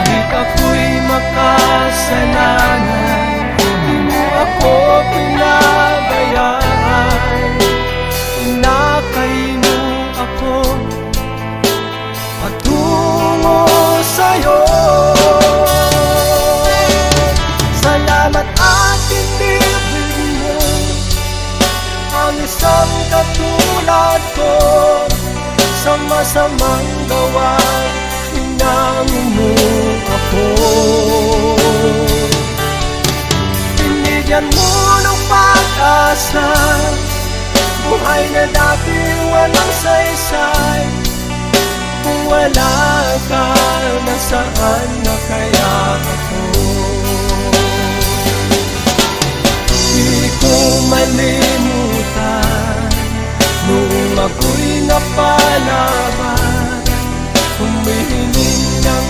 Kahit ako'y makasalanan, di mo ako pinabayaan. Inakay mo ako patungo sa'yo. Salamat at tinibig mo ang isang katulad ko. Sa masamang gawa, hinango mo ako. Binigyan mo ng pag-asa, buhay na dati walang saysay. Kung wala ka, nasaan na kaya ako? Di ko malimutan noong ako'y napalaban, humihiling ng